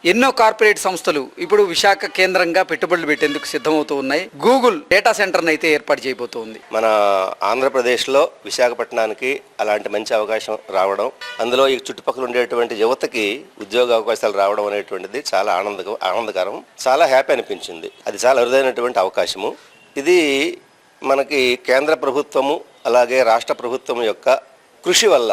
ఎన్నో కార్పొరేట్ సంస్థలు ఇప్పుడు విశాఖ కేంద్రంగా పెట్టుబడులు పెట్టేందుకు సిద్ధమవుతూ ఉన్నాయి. గూగుల్ డేటా సెంటర్ని అయితే ఏర్పాటు చేయబోతోంది. మన ఆంధ్రప్రదేశ్లో విశాఖపట్నానికి అలాంటి మంచి అవకాశం రావడం, అందులో ఈ చుట్టుపక్కల ఉండేటువంటి యువతకి ఉద్యోగ అవకాశాలు రావడం అనేటువంటిది చాలా ఆనందకరం, చాలా హ్యాపీ అనిపించింది. అది చాలా అరుదైనటువంటి అవకాశము. ఇది మనకి కేంద్ర ప్రభుత్వము అలాగే రాష్ట్ర ప్రభుత్వం యొక్క కృషి వల్ల,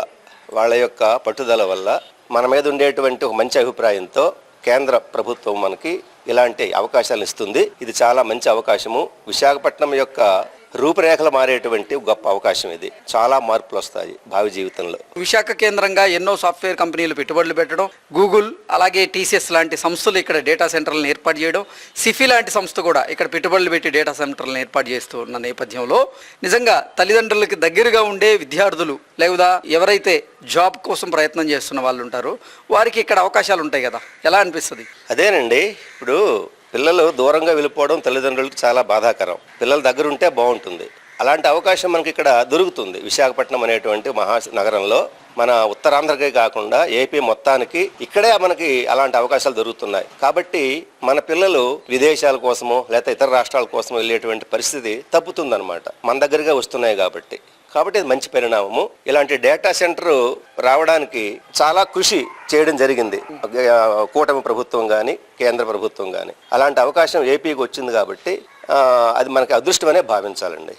వాళ్ళ యొక్క పట్టుదల వల్ల మన మీద ఉండేటువంటి ఒక మంచి అభిప్రాయంతో కేంద్ర ప్రభుత్వం మనకి ఇలాంటి అవకాశాలు ఇస్తుంది. ఇది చాలా మంచి అవకాశము. విశాఖపట్నం యొక్క రూపురేఖలు మారేటువంటి గొప్ప అవకాశం ఇది. చాలా మార్పులు వస్తాయి భావి జీవితంలో. విశాఖ కేంద్రంగా ఎన్నో సాఫ్ట్వేర్ కంపెనీలు పెట్టుబడులు పెట్టడం, గూగుల్ అలాగే టీసీఎస్ లాంటి సంస్థలు ఇక్కడ డేటా సెంటర్లను ఏర్పాటు చేయడం, సిఫీ లాంటి సంస్థ కూడా ఇక్కడ పెట్టుబడులు పెట్టి డేటా సెంటర్లను ఏర్పాటు చేస్తున్న నేపథ్యంలో నిజంగా తల్లిదండ్రులకి దగ్గరగా ఉండే విద్యార్థులు లేదా ఎవరైతే జాబ్ కోసం ప్రయత్నం చేస్తున్న వాళ్ళు ఉంటారో వారికి ఇక్కడ అవకాశాలు ఉంటాయి కదా, ఎలా అనిపిస్తుంది? అదేనండి, ఇప్పుడు పిల్లలు దూరంగా వెళ్ళిపోవడం తల్లిదండ్రులకు చాలా బాధాకరం. పిల్లల దగ్గర ఉంటే బాగుంటుంది. అలాంటి అవకాశం మనకి ఇక్కడ దొరుకుతుంది. విశాఖపట్నం అనేటువంటి మహానగరంలో మన ఉత్తరాంధ్రకే కాకుండా ఏపీ మొత్తానికి ఇక్కడే మనకి అలాంటి అవకాశాలు దొరుకుతున్నాయి. కాబట్టి మన పిల్లలు విదేశాల కోసమో లేకపోతే ఇతర రాష్ట్రాల కోసమో వెళ్ళేటువంటి పరిస్థితి తప్పుతుందన్నమాట. మన దగ్గరగా వస్తున్నాయి కాబట్టి ఇది మంచి పరిణామము. ఇలాంటి డేటా సెంటర్ రావడానికి చాలా కృషి చేయడం జరిగింది. కూటమి ప్రభుత్వం కానీ కేంద్ర ప్రభుత్వం కానీ అలాంటి అవకాశం ఏపీకి వచ్చింది కాబట్టి అది మనకి అదృష్టమనే భావించాలండి.